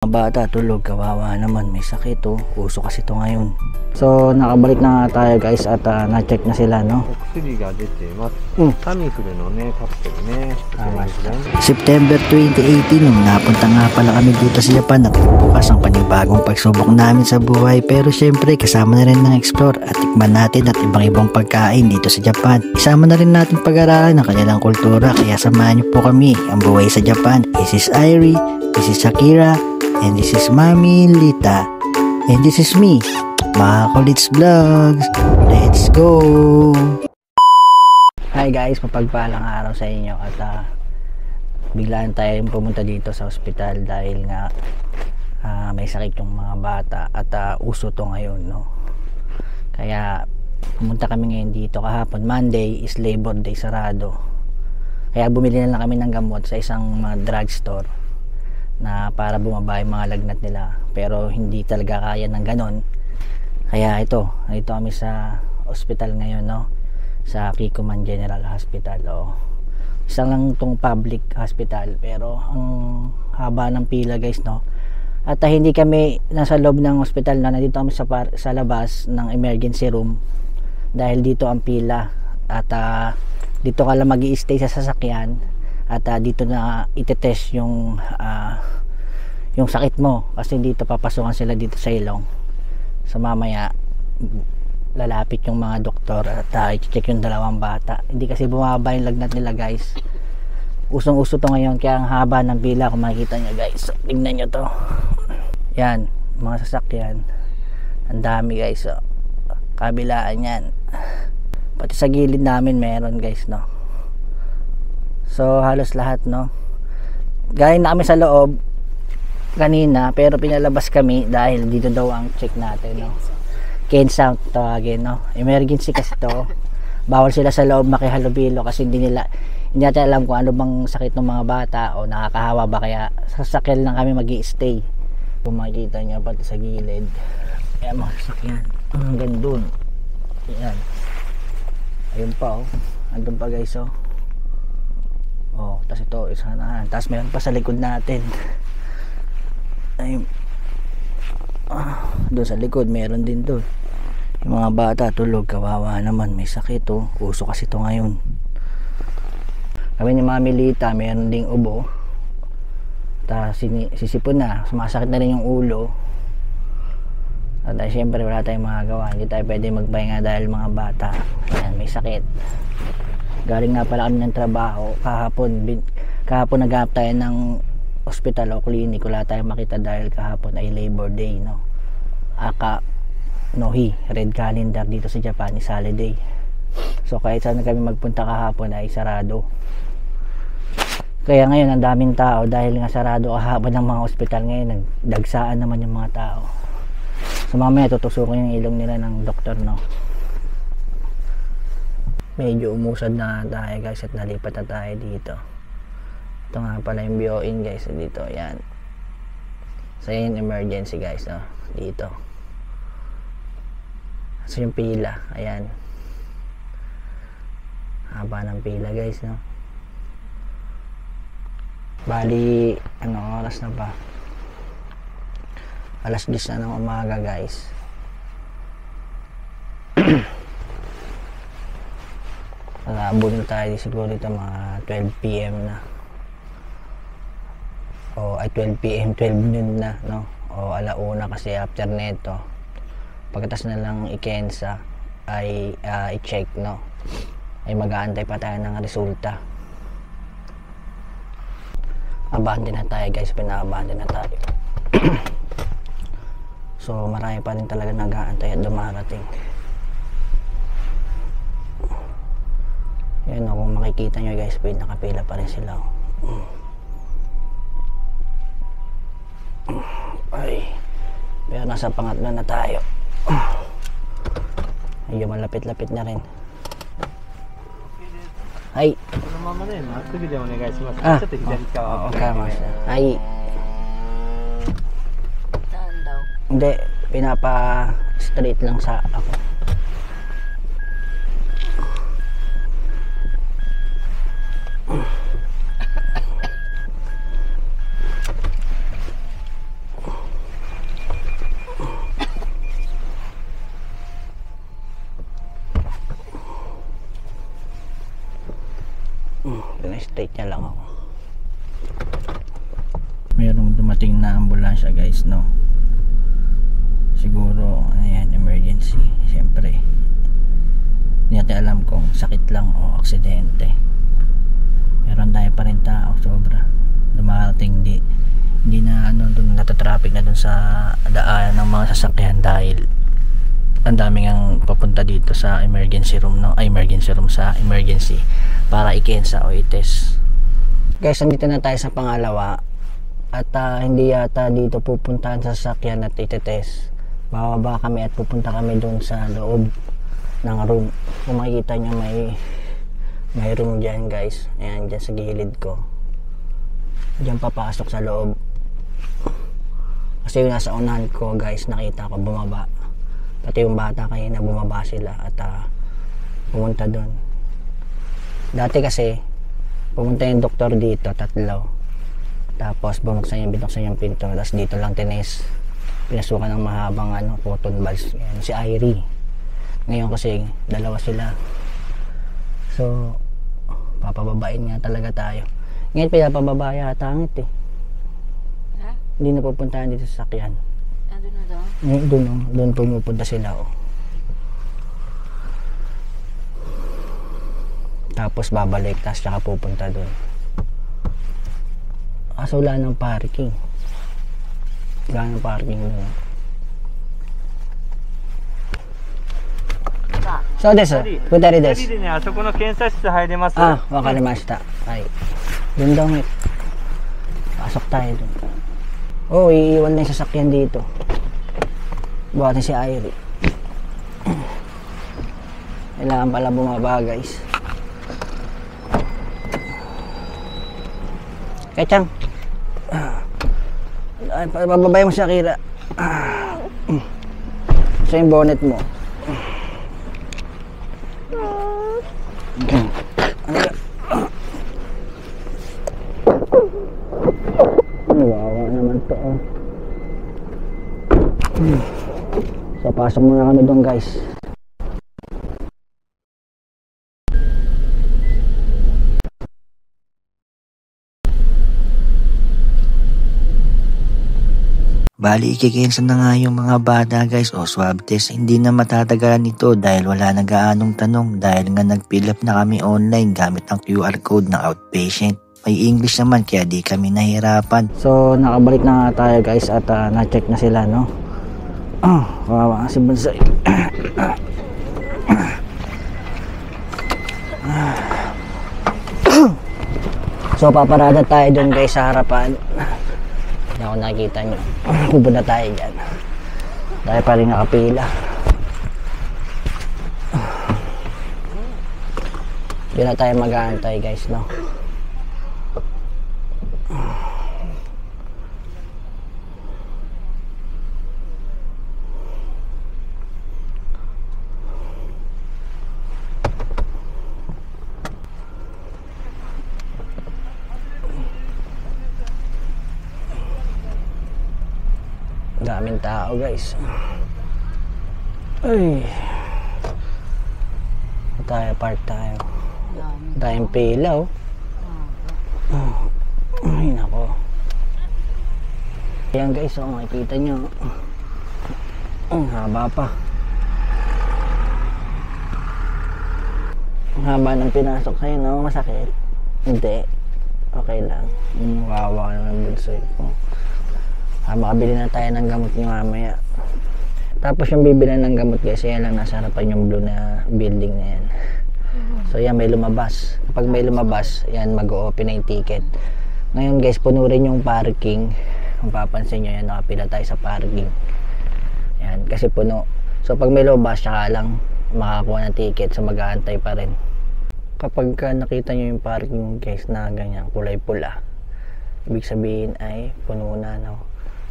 Mga bata tulog, kawawa naman, may sakit oh. Uso kasi ito ngayon. So nakabalik na nga tayo guys at na-check na sila, no? September 2018 nung napunta nga pala kami dito sa Japan at bukas ang panibagong pagsubok namin sa buhay. Pero syempre kasama na rin ng explore at tikman natin at ibang pagkain dito sa Japan. Isama na rin natin pag-aralan ng kanilang kultura, kaya samahan niyo po kami ang buhay sa Japan. This is Irie, this is Shakira, and this is Mami Lita, and this is me, Makulits Vlogs. Let's go! Hi guys, mapagpalang araw sa inyo at biglaan tayong pumunta dito sa ospital dahil nga may sakit yung mga bata at uso to ngayon, no? Kaya pumunta kami ngayon dito. Kahapon Monday is Labor Day, sarado, kaya bumili na lang kami ng gamot sa isang drugstore na para bumaba yung mga lagnat nila, pero hindi talaga kaya ng ganon. Kaya ito kami sa hospital ngayon, no? Sa Kikoman General Hospital. Isang lang itong public hospital, pero ang haba ng pila guys, no? At hindi kami nasa loob ng hospital, na nandito kami sa labas ng emergency room dahil dito ang pila at dito ka lang mag-i-stay sa sasakyan at dito na itetest yung sakit mo, kasi dito papasukan sila dito sa ilong. So mamaya lalapit yung mga doktor at i-check yung dalawang bata. Hindi kasi bumaba yung lagnat nila guys. Usong-uso to ngayon, kaya ang haba ng pila kung makikita nyo guys. So, tingnan nyo to, yan, mga sasakyan, ang dami guys. So, kabilaan yan, pati sa gilid namin meron guys, no? So halos lahat, no? Galing na kami sa loob kanina, pero pinalabas kami dahil dito daw ang check natin, no? Kensa tawagin, no? Emergency kasi to. Bawal sila sa loob makihalubilo kasi hindi natin alam kung ano bang sakit ng mga bata o nakakahawa ba, kaya sa sasakyan lang kami magi-stay. Kung makikita nyo pati sa gilid, ayan mga sasakyan hanggang dun, ayan, ayun pa oh, andun pa guys oh. Tas ito isa na, tas meron pa sa likod natin. Ayun, doon sa likod meron din doon. Yung mga bata tulog, kawawa naman, may sakit oh. Uso kasi ito ngayon. Kami ni Mami Lita meron ding ubo, tas sisipon na, sumasakit na rin yung ulo. At syempre wala tayong magagawa, hindi tayo pwede magpahinga dahil mga bata, ayan, may sakit. Galing nga pala kami ng trabaho kahapon naghanap tayo ng hospital o clinic, wala tayong makita dahil kahapon ay Labor Day, no? Aka Nohi, red calendar dito sa Japan is holiday. So kahit saan kami magpunta kahapon ay sarado. Kaya ngayon ang daming tao dahil nga sarado kahapon ng mga hospital. Ngayon nagdagsaan naman yung mga tao. So mamaya tutusukin yung ilong nila ng doktor, no? Medyo umusad na tayo guys at nalipat na tayo dito. Ito nga pala yung BOIN guys, dito, yan. So yan yung emergency guys, no? Dito. So yung pila, ayan, haba ng pila guys, no? Bali, anong oras na ba? Alas 10 na ng umaga guys. Abot tayo siguro dito mga 12 PM na, o ay 12 PM, 12 noon na, no? O alauna, kasi after neto pagkatas na lang ikensa ay i-check, no? Ay mag-aantay pa tayo ng resulta. Abante na tayo guys, pinabante na tayo. So marami pa rin talaga nag-aantay at dumarating. Yan o, kung makikita nyo guys, nakapila pa rin sila o. Ay, pero nasa pangatlo na tayo. Medyo malapit-lapit na rin. Ay, ay, hindi, pinapa-straight lang sa ako. straight niya lang ako. Mayroong dumating na ambulansya guys, no? Siguro ayan, emergency. Siyempre hindi natin alam kung sakit lang o aksidente. Meron tayo pa rin tao, sobra dumarating, hindi na ano, dun natatraffic na dun sa daan ng mga sasakyan dahil ang daming ang papunta dito sa emergency room, no? Emergency room sa emergency para i-kensa o i-test. Guys, nandito na tayo sa pangalawa at hindi yata dito pupuntahan sa sasakyan at itetest. Bababa kami at pupunta kami doon sa loob ng room. Kung makikita nyo may room dyan guys, ayan dyan sa gilid ko, dyan papasok sa loob. Kasi yung nasa unahan ko guys, nakita ko bumaba, pati yung bata kanina bumaba sila at pumunta doon. Dati kasi pumunta yung doktor dito, tatlo, tapos binuksan yung pinto, tapos dito lang pinasukan ng mahabang cotton balls. Yan, si Irie. Ngayon kasi dalawa sila, so papababain nga talaga tayo. Ngayon pinapababa yata ang ito ha? Hindi na pupuntahan dito sa sakyan. Doon na daw? Doon pumupunta sila tapos babalik, tapos saka pupunta doon. Kaso wala ng parking. Wala ng parking doon. So desu. Futari desu. Wakarimashita. Ay. Doon daw may. Pasok tayo doon. Oh, iiwan na yung sasakyan dito. Buhatin si Irie. Kailangan pala bumaba guys. Kechang. Bababay mo si Akira. Sa yung bonnet mo. Wawa naman to. So pasok muna kami doon guys. Bali, ikikinsa na nga yung mga bata guys o swab test. Hindi na matatagalan ito dahil wala na gaanong tanong dahil nga nag-fill up na kami online gamit ang QR code ng outpatient. May English naman kaya di kami nahirapan. So nakabalik na nga tayo guys at na-check na sila, no? Kawawa si Bansay. So paparada tayo dun guys sa harapan. Hindi ako nakikita nyo. Pupunta tayo dyan. Tayo pa rin nakapila. Doon na tayo mag-aantay guys, no? Daming tao guys. Ay, tayo park tayo. Tayong pila ay nako. Ayan guys, makikita nyo ang haba pa. Ang haba ng pinasok sa'yo, no? Masakit? Hindi, okay lang. Wawa naman bulsoy ko. Makabili na tayo ng gamot niyo mamaya. Tapos yung bibili ng gamot guys, yan lang nasa harapan yung blue na building na yan. So yan, may lumabas. Kapag may lumabas, yan mag-o-open na yung ticket. Ngayon guys, puno rin yung parking. Kung papansin nyo yan, nakapila tayo sa parking. Yan, kasi puno. So pag may lumabas, saka lang makakuha ng ticket. So mag-aantay pa rin. Kapag nakita nyo yung parking guys na ganyan, kulay pula, ibig sabihin ay puno na, no?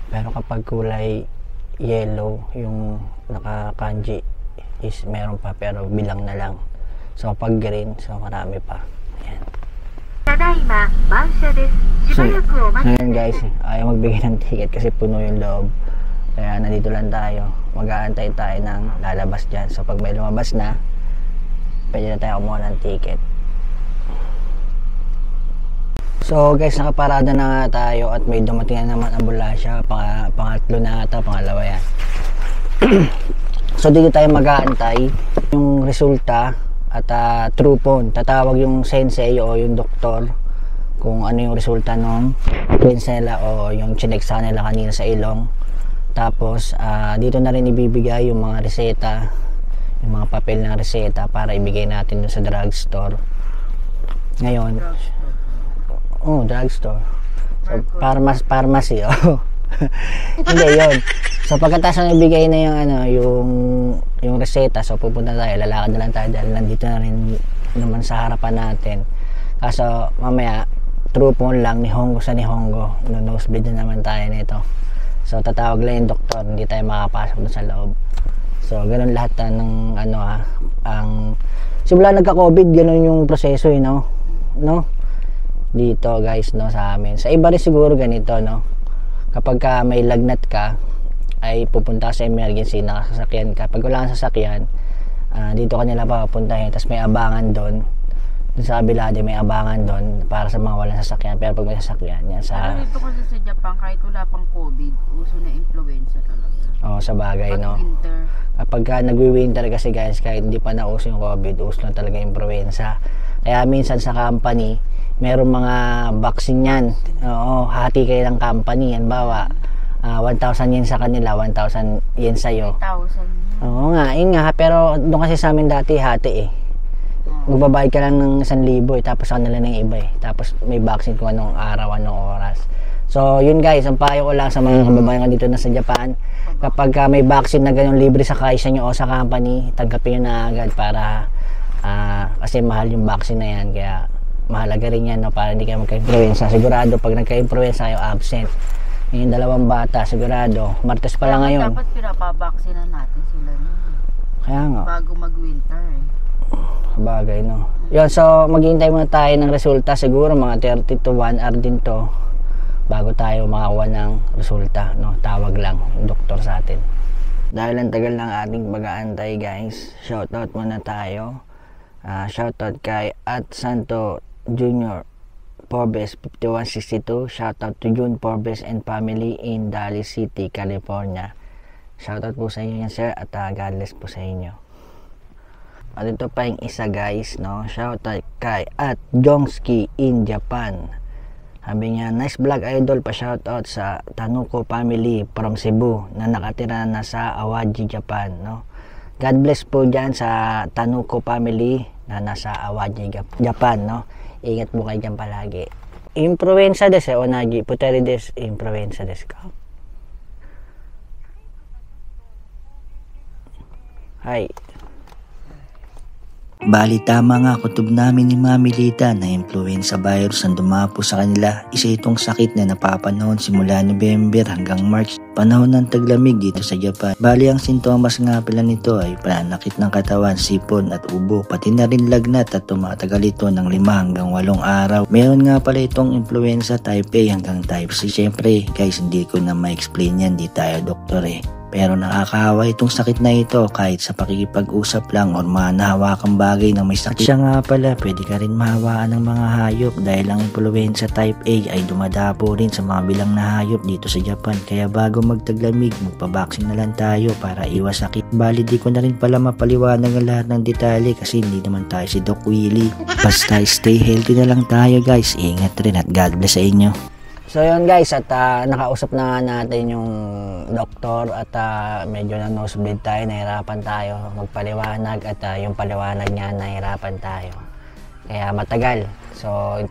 Pero kapag kulay yellow, yung naka-kanji is meron pa pero bilang na lang. So pag green, so marami pa. Ayan. So, ngayon guys, ayaw magbigay ng ticket kasi puno yung loob. Kaya nandito lang tayo. Mag-aantay tayo ng lalabas dyan. So pag may lumabas na, pwede na tayo kumuha ng ticket. So guys, nakaparada na nga tayo at may dumating na naman ambulansya, pangatlo na ata, pangalawa yan. So dito tayo mag-aantay yung resulta at true phone. Tatawag yung sensei o yung doktor kung ano yung resulta nung nila o yung chinek sa nila kanina sa ilong. Tapos dito na rin ibibigay yung mga reseta, yung mga papel ng reseta para ibigay natin dun sa drugstore. Ngayon, drugstore. So, pharmacy, oh. Hindi yun. So pagkatapos ng ibigay na yung reseta, so pupunta tayo, lalakad na lang tayo dahil nandito na rin naman sa harapan natin. Kaso mamaya true phone lang ni Hongo sa Nihongo, nosebleed na naman tayo nito. So tatawag lang yung doktor, hindi tayo makapasok doon sa loob. So ganun lahat ng ang simula nagka-COVID, ganun yung proseso, no? Dito guys, no, sa amin. Sa iba rin siguro ganito, no? Kapag may lagnat ka, ay pupunta sa emergency, nakasasakyan ka. Pag wala kang sasakyan, dito ka nila papuntahin, tapos may abangan doon. Sa kabila din may abangan doon para sa mga walang sasakyan. Pero pag may sasakyan, yan sa... Pero dito kasi sa Japan, kahit wala pang COVID, uso na influenza talaga. Oo, sa bagay, pag no? winter. Kapag nagwi-winter kasi guys, kahit hindi pa nauso yung COVID, uso na talaga yung influenza. Kaya minsan sa company, meron mga vaccine yan. Oo, hati kayo ng company. Yan bawa, 1,000 yen sa kanila, 1,000 yen sa'yo. 1,000. Oo nga, yun nga. Pero doon kasi sa amin dati, hati eh. Magbabayad ka lang ng 1,000 tapos sa kanila ng iba eh. Tapos may vaccine kung anong araw, anong oras. So yun guys, ang payo ko lang sa mga kababayan dito na sa Japan, kapag may vaccine na ganyan libre sa kaisa nyo o sa company, tanggapin nyo na agad para kasi mahal yung vaccine na yan. Kaya mahalaga rin yan, no, para hindi kayo magka-influenza. Sigurado pag nagka-influenza kayo absent. Yung dalawang bata, sigurado. Martes pa lang ngayon. Dapat pinapabaksin natin sila nun. Kaya nga. Bago mag-winter eh. Bagay, no. Yun, so maghihintay muna tayo ng resulta. Siguro mga 30 to 1 hour din to bago tayo makakuha ng resulta, no. Tawag lang yung doktor sa atin. Dahil ang tagal ng ating pag-aantay guys, shoutout muna tayo. Shoutout kay @Santo Jr. Forbes 5162. Shoutout to June Forbes and family in Daly City, California. Shoutout po sa inyo yan sir at God bless po sa inyo. At ito pa yung isa guys, no? Shoutout kay @Jongski in Japan. Sabi niya, nice vlog idol, pa shoutout sa Tanuko family from Cebu na nakatira na sa Awaji, Japan, no? God bless po dyan sa Tanuko family na nasa Awaji, Japan, no? Ingat po kayo dyan palagi. Influenza desu, onagi, puteri desu, influenza desu ka? Hi. Bali tama nga kutob namin ni Mami Lita na influenza virus ang dumapo sa kanila. Isa itong sakit na napapanahon simula November hanggang March, panahon ng taglamig dito sa Japan. Bali ang sintomas nga pala nito ay pananakit ng katawan, sipon at ubo, pati na rin lagnat at tumatagal ito ng 5 hanggang 8 araw. Meron nga pala itong influenza type A hanggang type C. Siyempre guys, hindi ko na ma-explain yan, di tayo doktor eh. Pero nakakahawa itong sakit na ito kahit sa pakikipag-usap lang o mga nahawakang bagay na may sakit. Siya nga pala, pwede ka rin mahawaan ng mga hayop dahil ang influenza type A ay dumadapo rin sa mga bilang na hayop dito sa Japan. Kaya bago magtaglamig, magpabaksin na lang tayo para iwas sakit. Bali di ko na rin pala mapaliwanag ang lahat ng detalye kasi hindi naman tayo si Doc Willie. Basta stay healthy na lang tayo guys. Ingat rin at God bless sa inyo. So yun guys, at nakausap na natin yung doktor at medyo na nosebleed tayo, nahirapan tayo magpaliwanag at yung paliwanag niya nahirapan tayo. Kaya matagal. So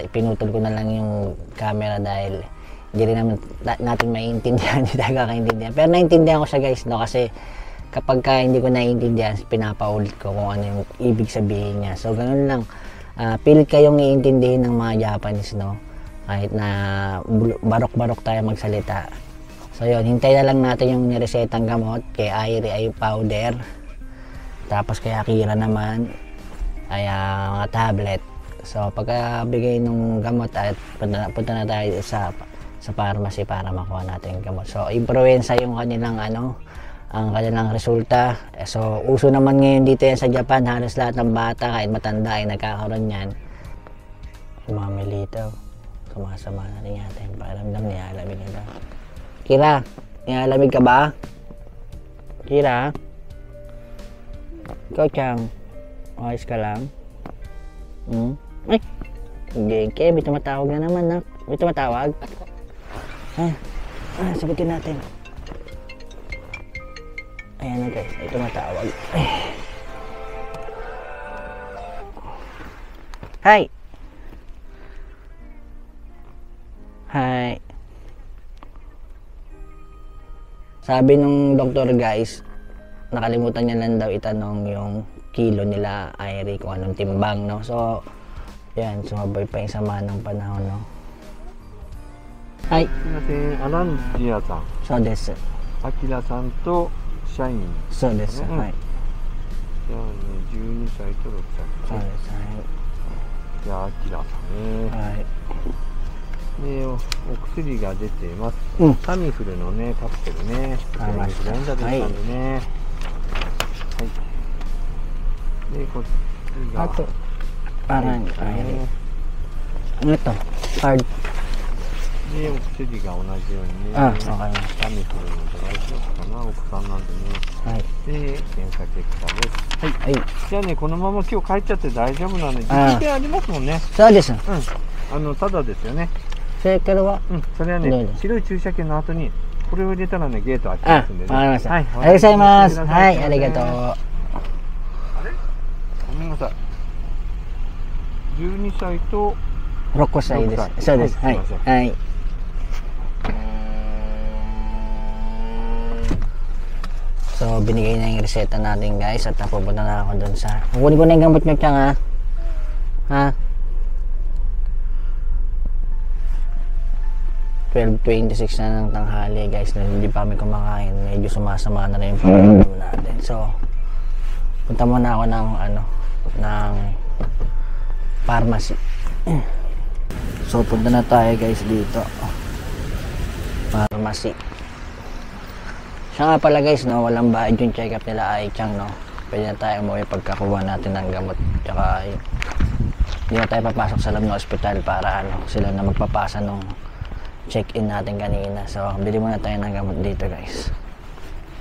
pinutol ko na lang yung camera dahil hindi rin naman natin maintindihan, hindi tayo kakaintindihan. Pero naintindihan ko siya guys, no, kasi kapag hindi ko naiintindihan, pinapaulit ko kung ano yung ibig sabihin niya. So ganun lang, pilit kayong iintindihin ng mga Japanese, no? Kahit na barok-barok tayo magsalita. So yun, hintay na lang natin yung niresetang gamot. Kay Airi ay powder. Tapos kay Akira naman ay mga tablet. So pagkabigay ng gamot at punta na tayo sa pharmacy para makuha natin yung gamot. So influenza yung kanilang ang kanilang resulta. So uso naman ngayon dito yan sa Japan. Halos lahat ng bata kahit matanda ay nagkakaroon yan. Mami Lita. Sumasama na rin yata yung pakiramdam niya. Alamig na ba? Kira, nilalamig ka ba? Kira? Ikaw, Chang. Ayos ka lang? Ay! Geke, may tumatawag na naman, nak. May tumatawag? Sagutin natin. Ayan na guys, may tumatawag. Hi! Hi! Sabi nung doktor guys, nakalimutan niya lang daw itanong yung kilo nila Airi kung anong timbang, no? So, yan, sumabay pa yung sama ng panahon, no? Hi! すみません、アランジアさん、そうです。アキラさんと社員。そうです。うんはい。じゃあね、12歳と6歳。そうです。じゃあ、アキラさんね。はい。はい。で、お薬が出ています。うんタミフルのね、カプセルね。ありましたインフルエンザでしたんでね。はい。で、こっちが。あと、parang Airi. Ano to? Card. で、お薬が同じようにね。あ、わかりましタミフルのいただいてようかな、奥さんなんでね。た。はい。で、検査結果です。はい。はい。じゃあね、このまま今日帰っちゃって大丈夫なので、実験ありますもんね。そうです。ただですよね。それからは、それはどうぞね、白い注射券の後に、これを入れたらね、ゲート開きますんでね。わかりました。はい。ありがとうございます。はい、ありがとう。あれごめんなさい。12歳と、 6歳です。そうです。はい。はい。So, binigay na yung reseta natin guys at napupunta na ako dun sa... Kukunin ko na yung gamot nyo, Chang, ha? Ha? 12:26 na ng tanghali guys, na hindi pa kami kumakain. Medyo sumasama na rin yung pakiramdam natin. So, punta muna ako ng ng pharmacy. So, punta na tayo guys dito. Pharmacy. Siya nga pala guys, no, walang bayad yung check up nila ay Chang, no. Pwede na tayo umuwi pagkakuha natin ng gamot. Tsaka hindi na tayo papasok sa loob ng ospital para sila na magpapasa nung check-in natin kanina. So, bili muna tayo ng gamot dito guys.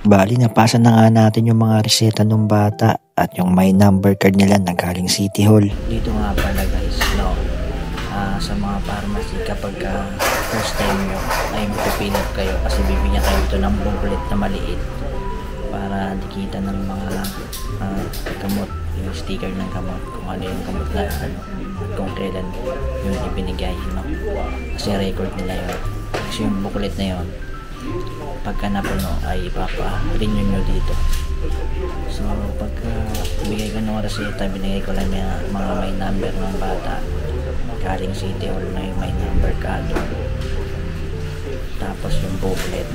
Bali, napasa na nga natin yung mga reseta ng bata at yung may number card nila na galing City Hall. Dito nga pala guys, no, sa mga pharmacy kapag first time nyo ay magpipinap kayo kasi bibigyan kayo ito ng booklet na maliit para nakita ng mga gamot, yung sticker ng gamot, kung ano yung gamot na kung kailan yung ibinigay, no? Kasi record nila yun. Kasi yung booklet na yun, pagka napuno ay ipapa-renew nyo dito. So pagka bigay ko ng reseta, binigay ko lang yung mga may number ng bata galing City Hall na yung may number card, tapos yung booklet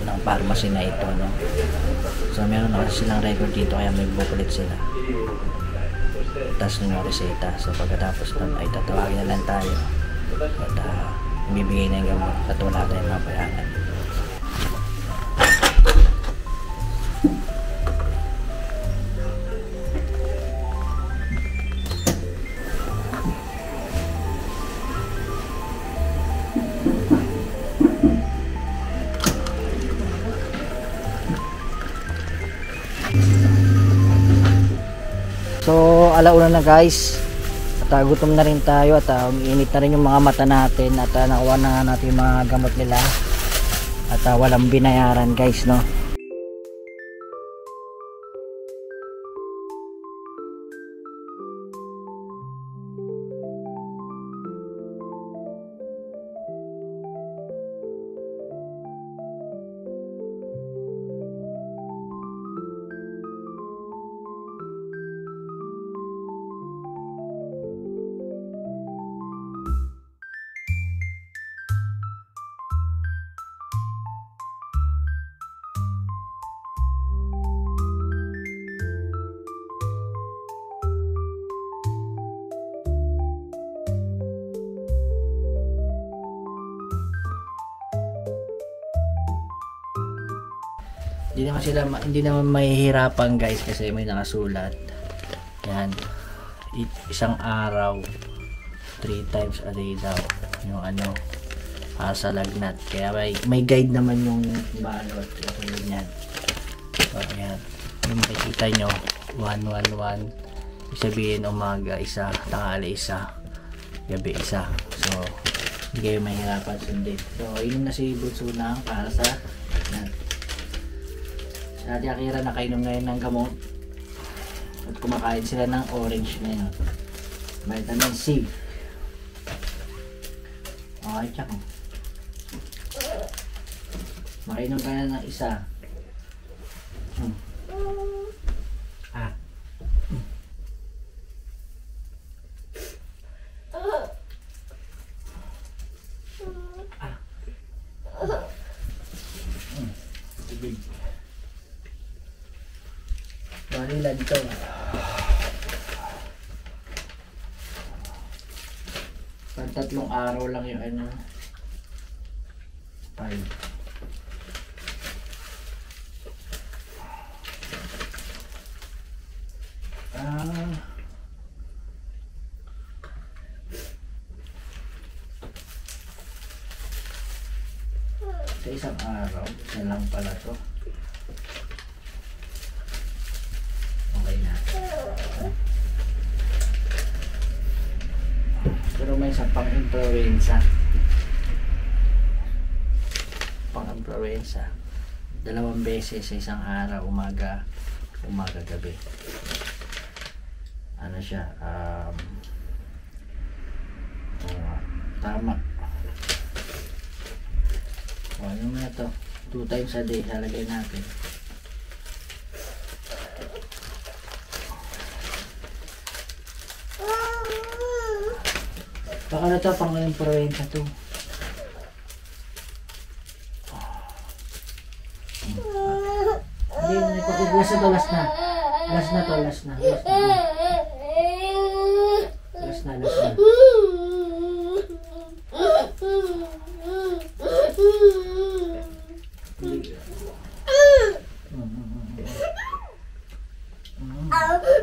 ng pharmacy na ito, no? So meron na kasi silang record dito kaya may booklet sila, tapos yung reseta. So pagkatapos nun ay tatawagin na lang tayo at bibigay na yung gamot at wala tayong mabayaran. So, alauna na guys. At gutom na rin tayo at umiinit na rin yung mga mata natin at nakuha na nga natin yung mga gamot nila at walang binayaran guys, no. Hindi naman mahihirapan guys kasi may nakasulat. Yan. Isang araw 3 times a day daw. yung ano, sa lagnat. Kaya may guide naman yung balot. Ito yun yan. So, ayan. Yung makikita nyo, 111. Ibig sabihin, umaga isa, tanghali isa, gabi isa. So, hindi kayo mahirapan sundin. So, inom na si Bunso na para sa lagnat. Si Ate Akira nakainom ngayon ng gamot. At kumakain sila ng orange ngayon. Vitamin C. Okay, tsaka. Makainom ka na ng isa. Ah. Tubig. Balilan ito. Pag 3 araw lang yung ano. 5. Sa isang araw, isa lang pala to. Okay na. Pero may isa pang-influenza. Pang-influenza. 2 beses sa isang araw, umaga, gabi. Ano siya, tama. Ano na to? 2 times a day, halagay natin. Baka na to, pang-influenza to. Hindi, last na to, last na. Last na to, last na. Last na.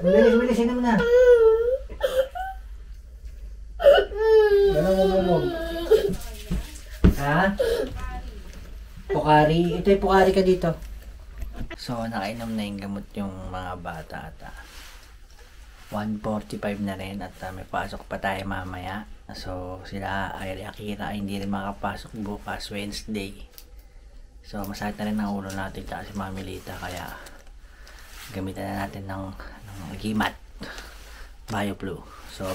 Bilis, inom na. Ganun. Ha? Pukari. Ito yung pukari ka dito. So, nakainom na yung gamot yung mga bata at 1:45 na rin at may pasok pa tayo mamaya. So, sila Akira ay hindi rin makapasok bukas Wednesday. So, masakit na rin ang ulo natin at si Mami Lita kaya gamitan na natin ng Gimat BioFlu. So,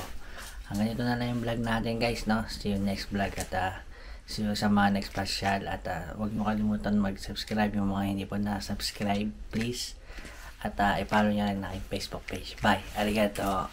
hanggang dito na lang yung vlog natin guys, no? See you next vlog at see you sa mga next pasyal at huwag mo kalimutan mag-subscribe yung mga hindi po na-subscribe, please. At i-follow nyo rin na aking Facebook page. Bye! Arigato!